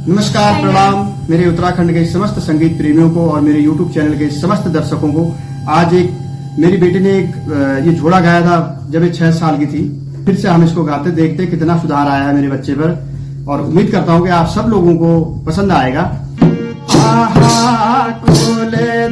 नमस्कार, प्रणाम मेरे उत्तराखंड के समस्त संगीत प्रेमियों को और मेरे YouTube चैनल के समस्त दर्शकों को। आज एक मेरी बेटी ने ये झोड़ा गाया था जब ये 6 साल की थी। फिर से हम इसको गाते देखते कितना सुधार आया है मेरे बच्चे पर, और उम्मीद करता हूं कि आप सब लोगों को पसंद आएगा। आहा, खोले